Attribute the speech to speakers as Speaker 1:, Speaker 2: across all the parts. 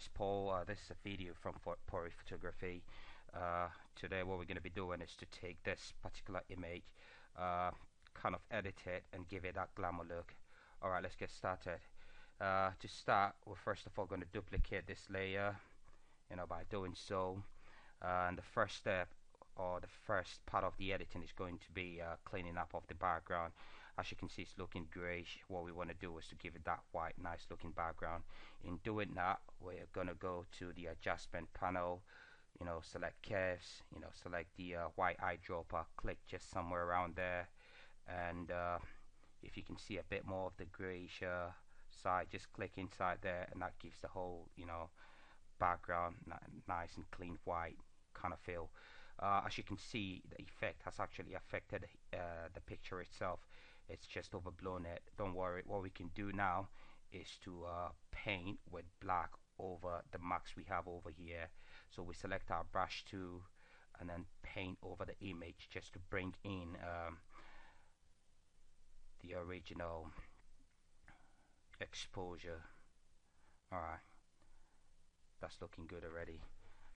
Speaker 1: is Paul. This is a video from Pori Photography. Today what we're going to be doing is to take this particular image, kind of edit it and give it that glamour look. Alright, let's get started. To start, we're first of all going to duplicate this layer, by doing so. And the first step, or the first part of the editing, is going to be cleaning up of the background. As you can see, it's looking grayish. What we want to do is to give it that white, nice looking background. In doing that, we're going to go to the adjustment panel, select curves, select the white eyedropper, click just somewhere around there, and if you can see a bit more of the grayish side, just click inside there, and that gives the whole background nice and clean white kind of feel. As you can see, the effect has actually affected the picture itself. It's just overblown it. Don't worry, what we can do now is to paint with black over the marks we have over here. So we select our brush tool and then paint over the image just to bring in the original exposure. Alright, that's looking good already.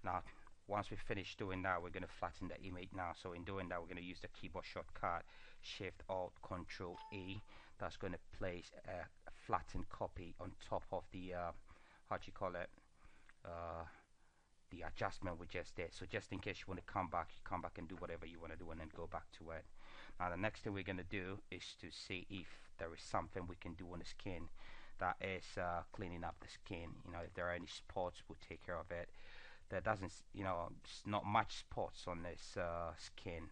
Speaker 1: Now once we finish doing that, we're going to flatten the image now. So in doing that, we're going to use the keyboard shortcut Shift Alt Control A. That's going to place a flattened copy on top of the the adjustment we just did. So just in case you want to come back, you come back and do whatever you want to do and then go back to it. Now the next thing we're going to do is to see if there is something we can do on the skin. That is cleaning up the skin. If there are any spots, we'll take care of it. There doesn't, not much spots on this skin,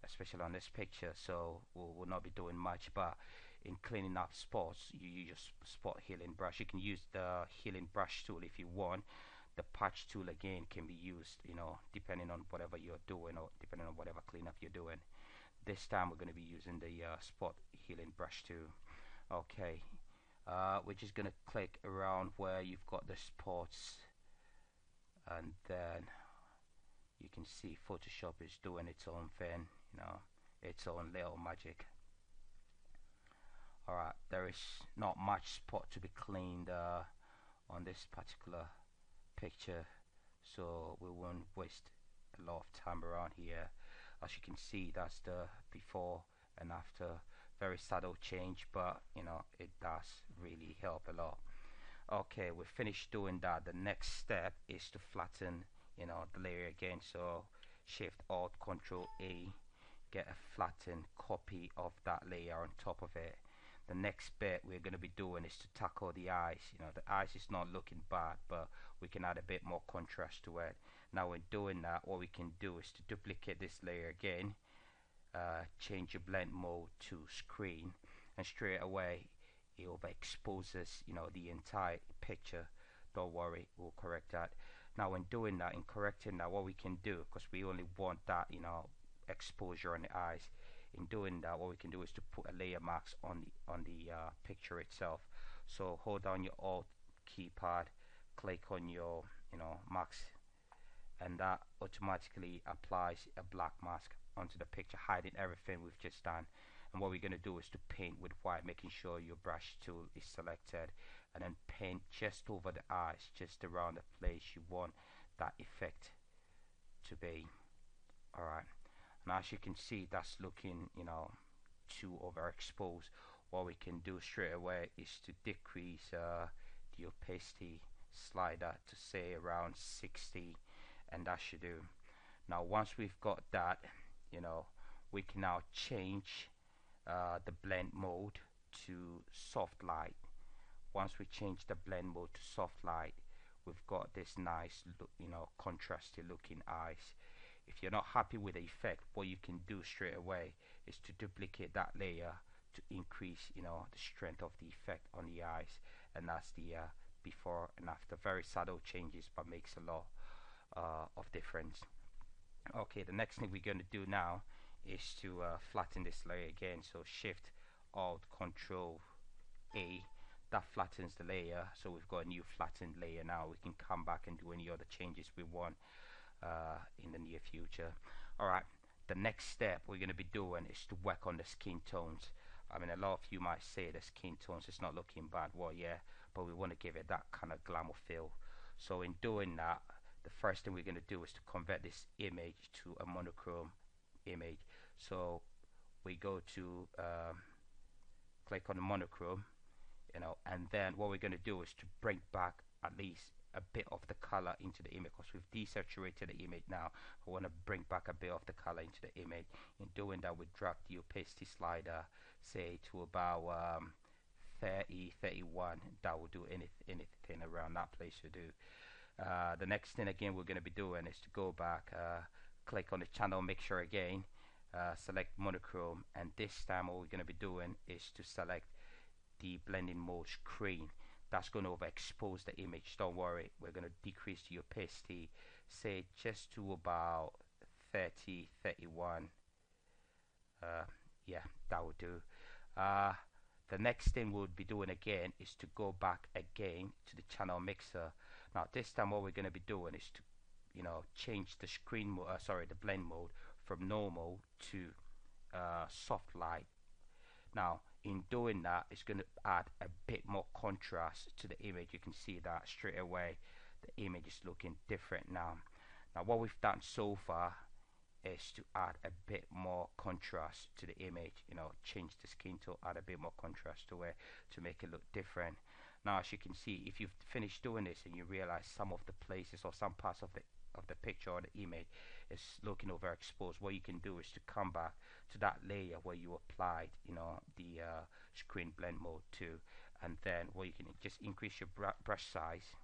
Speaker 1: especially on this picture, so we'll not be doing much. But in cleaning up spots, you use your spot healing brush. You can use the healing brush tool if you want. The patch tool again can be used, depending on whatever you're doing or depending on whatever cleanup you're doing. This time we're going to be using the spot healing brush tool. Okay, we're just going to click around where you've got the spots, and then you can see Photoshop is doing its own thing, its own little magic. Alright, there is not much spot to be cleaned on this particular picture, so we won't waste a lot of time around here. As you can see, that's the before and after. Very subtle change, but it does really help a lot. Okay, we finished doing that. The next step is to flatten the layer again. So Shift Alt Control A, get a flattened copy of that layer on top of it. The next bit we're going to be doing is to tackle the eyes. The eyes is not looking bad, but we can add a bit more contrast to it. Now when doing that, what we can do is to duplicate this layer again, change your blend mode to screen, and straight away it overexposes the entire picture. Don't worry, we'll correct that. Now when doing that, in correcting that, what we can do, because we only want that exposure on the eyes, in doing that, what we can do is to put a layer mask on the picture itself. So hold down your Alt keypad, click on your mask, and that automatically applies a black mask onto the picture, hiding everything we've just done. And what we're going to do is to paint with white, making sure your brush tool is selected, and then paint just over the eyes, just around the place you want that effect to be. Alright, and as you can see, that's looking too overexposed. What we can do straight away is to decrease the opacity slider to say around 60, and that should do. Now once we've got that, we can now change the blend mode to soft light. Once we change the blend mode to soft light, we've got this nice look, contrasty looking eyes. If you're not happy with the effect, what you can do straight away is to duplicate that layer to increase the strength of the effect on the eyes. And that's the before and after. Very subtle changes, but makes a lot of difference. Okay, the next thing we're going to do now is to flatten this layer again. So Shift Alt Control A, that flattens the layer. So we've got a new flattened layer now. We can come back and do any other changes we want in the near future. Alright, the next step we're going to be doing is to work on the skin tones. I mean, a lot of you might say the skin tones is not looking bad. Well, yeah, but we want to give it that kind of glamour feel. So in doing that, the first thing we're going to do is to convert this image to a monochrome image. So we go to click on the monochrome, and then what we're going to do is to bring back at least a bit of the color into the image, because we've desaturated the image now. I want to bring back a bit of the color into the image. In doing that, we drag the opacity slider, say to about 30, 31. That will do anything around that place to do. The next thing again we're going to be doing is to go back, click on the channel mixture again, select monochrome, and this time what we're going to be doing is to select the blending mode screen. That's going to overexpose the image. Don't worry, we're going to decrease the opacity, say just to about 30, 31. Yeah, that will do. The next thing we'll be doing again is to go back again to the channel mixer. Now this time what we're going to be doing is to change the screen mode, the blend mode from normal to soft light. Now in doing that, it's going to add a bit more contrast to the image. You can see that straight away the image is looking different now. Now what we've done so far is to add a bit more contrast to the image, change the skin tone, add a bit more contrast to it to make it look different. Now as you can see, if you've finished doing this and you realize some of the places or some parts of the picture or the image is looking overexposed, what you can do is to come back to that layer where you applied the screen blend mode to, and then what you can just increase your brush size,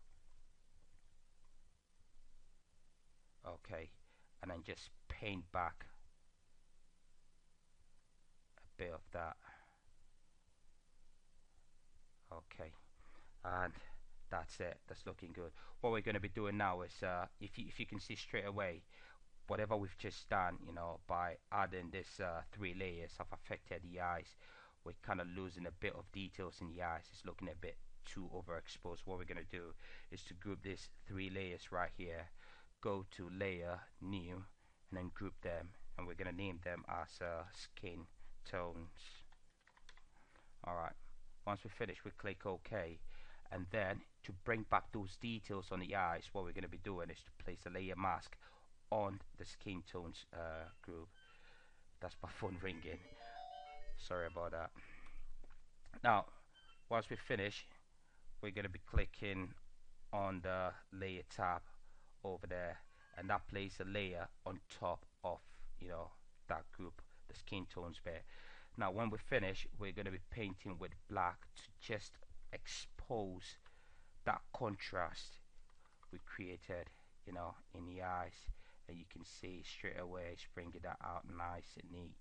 Speaker 1: okay, and then just paint back a bit of that, okay, and that's it. That's looking good. What we're going to be doing now is if you can see straight away, whatever we've just done, by adding this 3 layers have affected the eyes. We're kind of losing a bit of details in the eyes. It's looking a bit too overexposed. What we're going to do is to group these 3 layers right here, go to layer, new, and then group them, and we're going to name them as skin tones. Alright, once we finish, we click OK, and then to bring back those details on the eyes, what we're going to be doing is to place a layer mask on the skin tones group. That's my phone ringing, sorry about that. Now once we finish, we're going to be clicking on the layer tab over there, and that places a layer on top of that group, the skin tones there. Now when we finish, we're going to be painting with black to just expose that contrast we created in the eyes, and you can see straight away it's bringing that out nice and neat.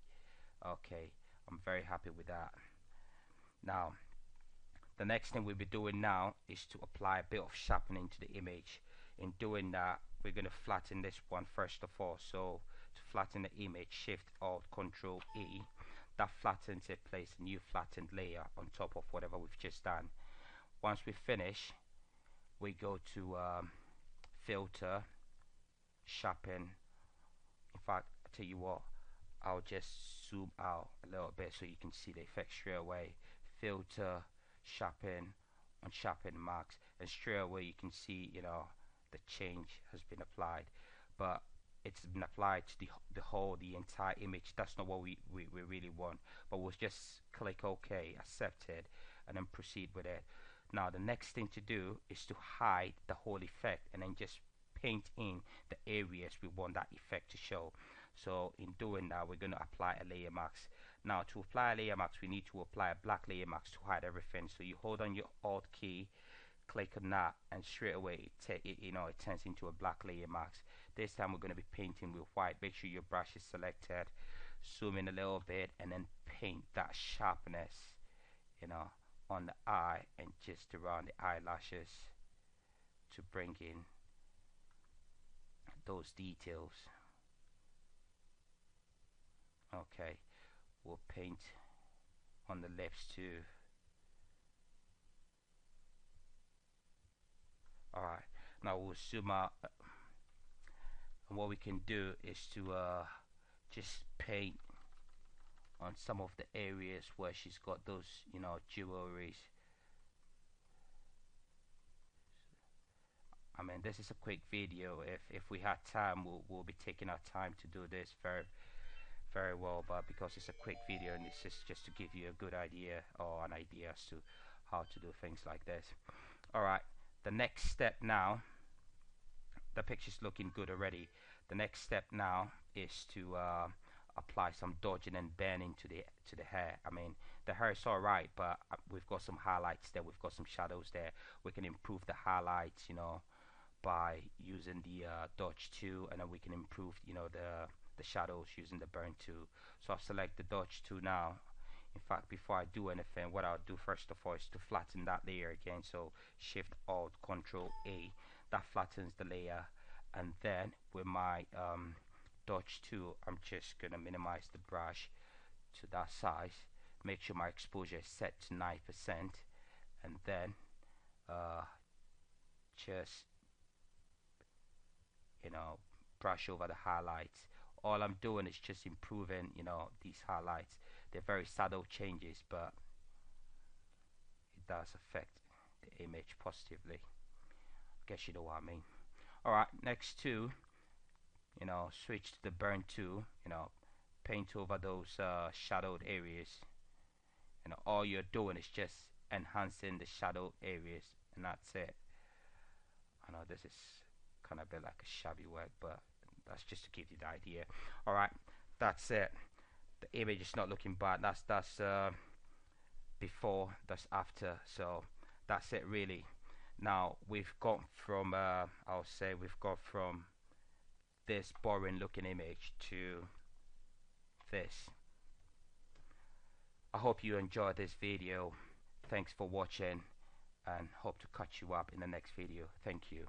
Speaker 1: Okay, I'm very happy with that. Now the next thing we'll be doing now is to apply a bit of sharpening to the image. In doing that, we're going to flatten this one first of all. So to flatten the image, Shift Alt Control E. That flattens it, place a new flattened layer on top of whatever we've just done. Once we finish, we go to filter, sharpen. In fact, I tell you what, I'll just zoom out a little bit so you can see the effect straight away. Filter, sharpen, on sharpen marks, and straight away you can see the change has been applied, but it's been applied to the entire image. That's not what we really want, but we'll just click OK, accept it, and then proceed with it. Now the next thing to do is to hide the whole effect and then just paint in the areas we want that effect to show. So in doing that, we're going to apply a layer mask. Now to apply a layer mask, we need to apply a black layer mask to hide everything. So you hold on your Alt key, click on that, and straight away it turns into a black layer mask. This time we're going to be painting with white. Make sure your brush is selected, zoom in a little bit, and then paint that sharpness on the eye and just around the eyelashes to bring in those details. Okay, we'll paint on the lips too. Alright, now we'll zoom out, and what we can do is to just paint on some of the areas where she's got those jewelries. I mean, this is a quick video. If we had time, we'll be taking our time to do this very well, but because it's a quick video and it's just to give you a good idea or an idea as to how to do things like this. All right, the next step now, the picture's looking good already. The next step now is to apply some dodging and bending to the hair. I mean, the hair is all right, but we've got some highlights there, we've got some shadows there. We can improve the highlights, you know, by using the dodge tool, and then we can improve, you know, the shadows using the burn tool. So I'll select the dodge tool now. In fact, before I do anything, what I'll do first of all is to flatten that layer again. So Shift Alt Control A, that flattens the layer. And then with my dodge tool, I'm just gonna minimize the brush to that size, make sure my exposure is set to 9%, and then just, you know, brush over the highlights. All I'm doing is just improving, you know, these highlights. They're very subtle changes, but it does affect the image positively. I guess you know what I mean. Alright, next to, you know, switch to the burn tool, you know, paint over those shadowed areas. You know, all you're doing is just enhancing the shadow areas, and that's it. I know this is kind of a bit like a shabby work, but that's just to give you the idea. Alright, that's it. The image is not looking bad. That's before, that's after. So that's it really. Now we've gone from I'll say we've got from this boring looking image to this. I hope you enjoyed this video. Thanks for watching, and hope to catch you up in the next video. Thank you.